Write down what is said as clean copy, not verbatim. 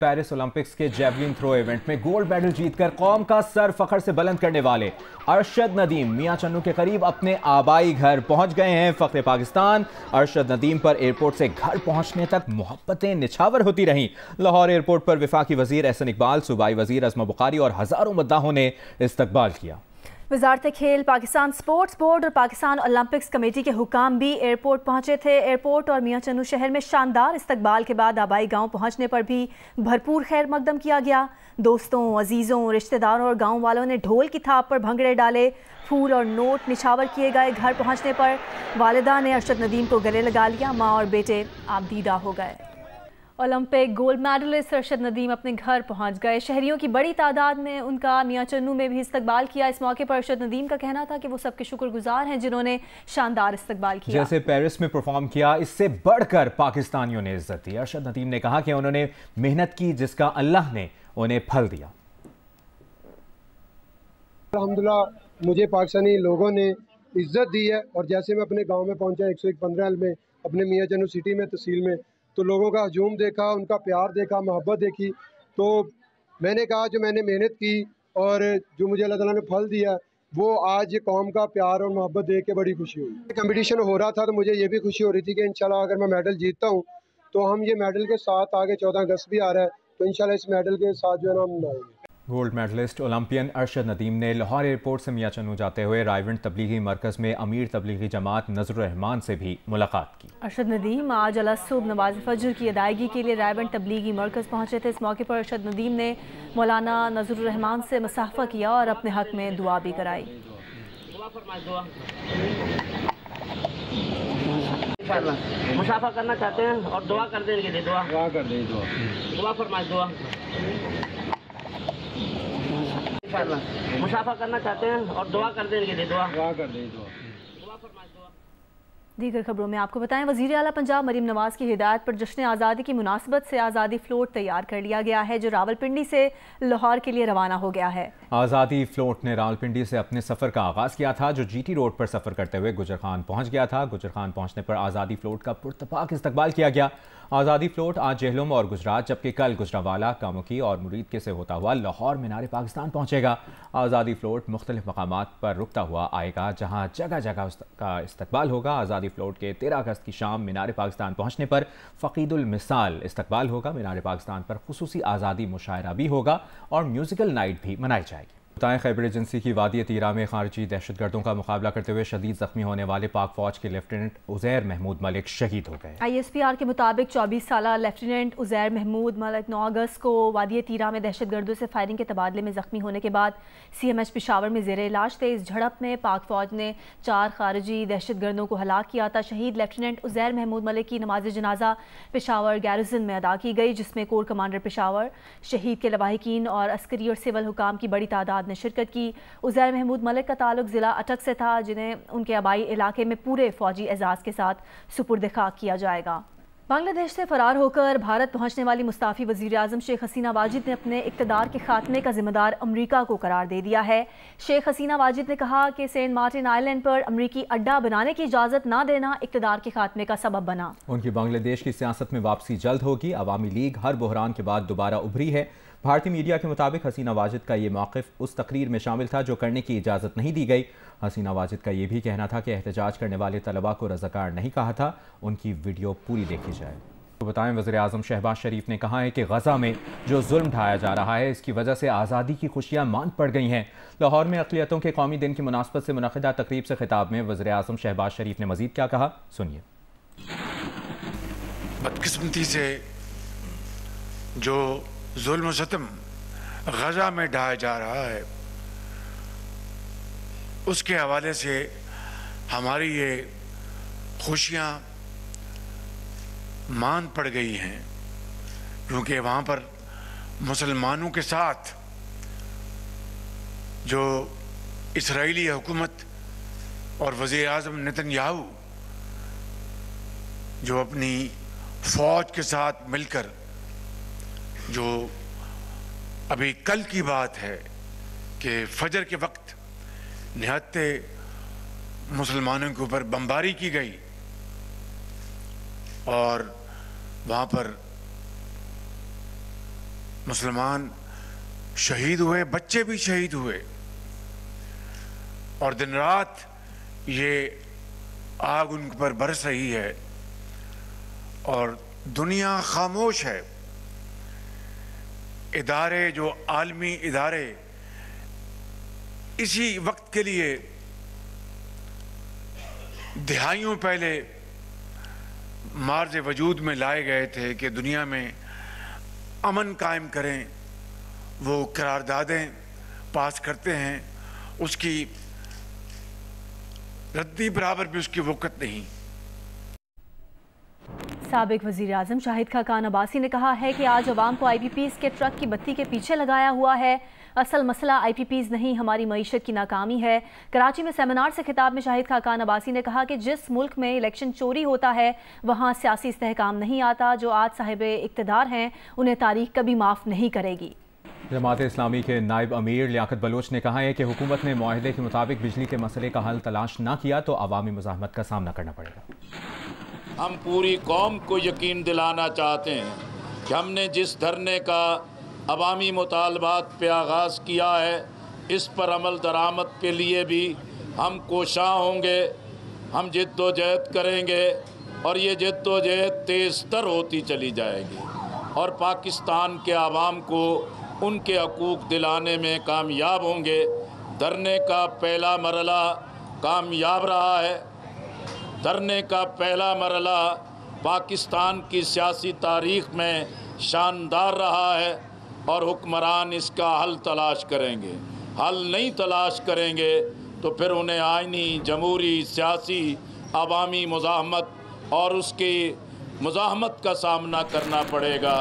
Paris Olympics के javelin throw event में gold medal जीतकर कौम का सर फखर से बुलंद करने वाले अरशद नदीम मियां चन्नू के करीब अपने आबाई घर पहुंच गए हैं। फख्रे पाकिस्तान अरशद नदीम पर एयरपोर्ट से घर पहुंचने तक मोहब्बतें निछावर होती रहीं। लाहौर एयरपोर्ट पर वफाकी वजीर एहसन इकबाल, सूबाई वजीर अजमा बुखारी और हजारों मद्दाहों ने इस्तकबाल किया। वजारत खेल, पाकिस्तान स्पोर्ट्स बोर्ड और पाकिस्तान ओलंपिक्स कमेटी के हुकाम भी एयरपोर्ट पहुंचे थे। एयरपोर्ट और मियां चन्नू शहर में शानदार इस्तकबाल के बाद आबाई गांव पहुंचने पर भी भरपूर खैर मकदम किया गया। दोस्तों, अजीज़ों, रिश्तेदारों और गांव वालों ने ढोल की थाप पर भंगड़े डाले, फूल और नोट निछावर किए गए। घर पहुंचने पर वालिदा ने अरशद नदीम को गले लगा लिया। माँ और बेटे आबदीदा हो गए। Olympic gold medalist Arshad Nadeem अपने घर पहुंच गए। शहरियों की बड़ी तादाद ने उनका मियां चन्नू में भी इस्तकबाल किया। इस मौके पर अरशद नदीम का कहना था कि वो सबके शुक्रगुजार हैं जिन्होंने शानदार इस्तकबाल किया। जैसे पेरिस में परफॉर्म किया, इससे बढ़कर पाकिस्तानियों ने इज्जत दी। अरशद नदीम ने कहा कि उन्होंने मेहनत की जिसका अल्लाह ने उन्हें फल दिया। अल्हम्दुलिल्लाह मुझे पाकिस्तानी लोगों ने इज्जत दी है और जैसे मैं अपने गाँव में पहुँचा 101-15 में अपने मियां चन्नू सिटी में तहसील में, तो लोगों का हजूम देखा, उनका प्यार देखा, मोहब्बत देखी, तो मैंने कहा जो मैंने मेहनत की और जो मुझे अल्लाह ताला ने फल दिया वो आज कौम का प्यार और मोहब्बत देख के बड़ी खुशी हुई। कंपटीशन हो रहा था तो मुझे ये भी खुशी हो रही थी कि इंशाल्लाह अगर मैं मेडल जीतता हूँ तो हम ये मेडल के साथ आगे 14 अगस्त भी आ रहा है, तो इंशाल्लाह इस मेडल के साथ जो है ना हम मनाएंगे। Gold medallist Olympian Arshad Nadeem ने लाहौर एयरपोर्ट से मियां चन्नू जाते हुए रायविंड तबलीगी मरकज़ में अमीर तबलीगी जमात नज़रुर रहमान से भी मुलाकात की। अरशद नदीम आज अलसुब नमाज फजर की अदायगी के लिए रायविंड तबलीगी मरकज़ पहुंचे थे। इस मौके पर अरशद नदीम ने मौलाना नज़रुर रहमान से मुसाफा किया और अपने हक में दुआ भी कराई। मुसाफा करना चाहते हैं और दुआ कर देंगे, दुआ कर देंगे, दुआ फरमाए, दुआ मुसाफा करना चाहते हैं और दुआ कर देंगे, दुआ कर देंगे, दुआ फरमाए, दुआ। दीगर खबरों में आपको बताएं, वज़ीर आला पंजाब मरीम नवाज की हिदायत पर जश्न आज़ादी की मुनासबत से आज़ादी फ्लोट तैयार कर लिया गया है जो रावलपिंडी से लाहौर के लिए रवाना हो गया है। आज़ादी फ्लोट ने रावलपिंडी से अपने सफ़र का आगाज़ किया था जो GT रोड पर सफ़र करते हुए गुजर खान पहुँच गया था। गुजर खान पहुँचने पर आज़ादी फ्लोट का पुरतपाक इस्तकबाल किया गया। आज़ादी फ्लोट आज जेहलुम और गुजरात जबकि कल गुजरावाला, कामुकी और मुरीद के से होता हुआ लाहौर मीनार पाकिस्तान पहुँचेगा। आज़ादी फ्लोट मुख्तलिफ मकामात पर रुकता हुआ आएगा जहाँ जगह जगह उसका इस्तकबाल होगा। आज़ादी फ्लोट के 13 अगस्त की शाम मीनार पाकिस्तान पहुँचने पर फ़कीदुल मिसाल इस्तकबाल होगा। मीनार पाकिस्तान पर खुसूसी आज़ादी मुशायरा भी होगा और म्यूज़िकल नाइट भी मनाई जाएगी। बताएं, खैबर एजेंसी की वादी तीरा में खारजी दहशतगर्दों का मुकाबला करते हुए शदीद जख्मी होने वाले पाक फौज के लेफ्टिनेंट उज़ैर महमूद मलिक शहीद हो गए। ISPR के मुताबिक 24 साला लेफ्टिनेंट उज़ैर महमूद मलिक 9 अगस्त को वादी तीरा में दहशतगर्दों से फायरिंग के तबादले में जख्मी होने के बाद CMH पेशावर में ज़ेर इलाज थे। इस झड़प में पाक फौज ने 4 खारजी दहशतगर्दों को हलाक किया था। शहीद लेफ्टिनेंट उज़ैर महमूद मलिक की नमाज जनाजा पेशावर गैरिजन में अदा की गई जिसमें कोर कमांडर पेशावर, शहीद के लवाहिकीन और अस्करी और सिविल हुकाम की बड़ी तादाद ने शिरकत की। उज़ैर महमूद मलिक का ताल्लुक ज़िला अटक से था जिन्हें उनके आबाई इलाके में पूरे फौजी एजाज़ के साथ सुपुर्द खाक किया जाएगा। बांग्लादेश से फरार होकर भारत पहुंचने वाली मुस्ताफ़ी वज़ीर आज़म शेख हसीना वाजिद ने अपने इक़्तिदार के खात्मे का जिम्मेदार अमरीका को करार दे दिया है। शेख हसीना वाजिद ने कहा कि सेंट मार्टिन आइलैंड पर अमरीकी अड्डा बनाने की इजाज़त न देना इक़्तिदार के खात्मे का सबब बना। उनकी बांग्लादेश की सियासत में वापसी जल्द होगी। अवामी लीग हर बहरान के बाद दोबारा उभरी है। भारतीय मीडिया के मुताबिक हसीना वाजिद का ये मौक़िफ़ उस तकरीर में शामिल था जो करने की इजाज़त नहीं दी गई। हसीना वाजिद का ये भी कहना था कि एहतजाज करने वाले तलबा को रज़ाकार नहीं कहा था। उनकी वीडियो पूरी देखी जाए। तो बताएं, वज़ीर आज़म शहबाज शरीफ ने कहा है कि गज़ा में जो जुल्म ढाया जा रहा है इसकी वजह से आज़ादी की खुशियाँ मांद पड़ गई हैं। लाहौर में अक़लियतों के कौमी दिन की मुनासबत से मुनक़िदा तक़रीब से खिताब में वज़ीर आज़म शहबाज शरीफ ने मज़ीद क्या कहा, सुनिए। बदकिस्मती से जो जुल्म सितम गज़ा में ढाया जा रहा है उसके हवाले से हमारी ये खुशियाँ मान पड़ गई हैं क्योंकि वहाँ पर मुसलमानों के साथ जो इस्राएली हुकूमत और वज़ीर आज़म नेतन्याहू जो अपनी फ़ौज के साथ मिलकर, जो अभी कल की बात है कि फजर के वक्त निहत्ते मुसलमानों के ऊपर बमबारी की गई और वहाँ पर मुसलमान शहीद हुए, बच्चे भी शहीद हुए, और दिन रात ये आग उन पर बरस रही है और दुनिया खामोश है। इदारे, जो आलमी इदारे इसी वक्त के लिए दिहाइयों पहले मार्ज़ वजूद में लाए गए थे कि दुनिया में अमन कायम करें, वो करारदादें पास करते हैं, उसकी रद्दी बराबर भी उसकी वक़्त नहीं। साबिक वज़ीर आज़म शाहिद खाकान अब्बासी ने कहा है कि आज अवाम को IPPs के ट्रक की बत्ती के पीछे लगाया हुआ है। असल मसला IPPs नहीं, हमारी मईशत की नाकामी है। कराची में सेमिनार से खिताब में शाहिद खाकान अब्बासी ने कहा कि जिस मुल्क में इलेक्शन चोरी होता है वहाँ सियासी इस्तेहकाम नहीं आता। जो आज साहिब इक़्तिदार हैं उन्हें तारीख कभी माफ़ नहीं करेगी। जमात इस्लामी के नायब अमीर लियाकत बलोच ने कहा है कि हुकूमत ने मुआहदे के मुताबिक बिजली के मसले का हल तलाश न किया तो अवामी मुज़ाहमत का सामना करना पड़ेगा। हम पूरी कौम को यकीन दिलाना चाहते हैं कि हमने जिस धरने का अवामी मुतालबात पे आगाज़ किया है, इस पर अमल दरामद के लिए भी हम कोशां होंगे, हम जिद्दोजहद करेंगे और ये जिद्दोजहद तेज़ तर होती चली जाएगी और पाकिस्तान के आवाम को उनके हकूक़ दिलाने में कामयाब होंगे। धरने का पहला मरला कामयाब रहा है। धरने का पहला मरला पाकिस्तान की सियासी तारीख़ में शानदार रहा है और हुक्मरान इसका हल तलाश करेंगे। हल नहीं तलाश करेंगे तो फिर उन्हें आइनी, जमहूरी, सियासी, अवामी मुज़ाहमत और उसकी मुज़ाहमत का सामना करना पड़ेगा।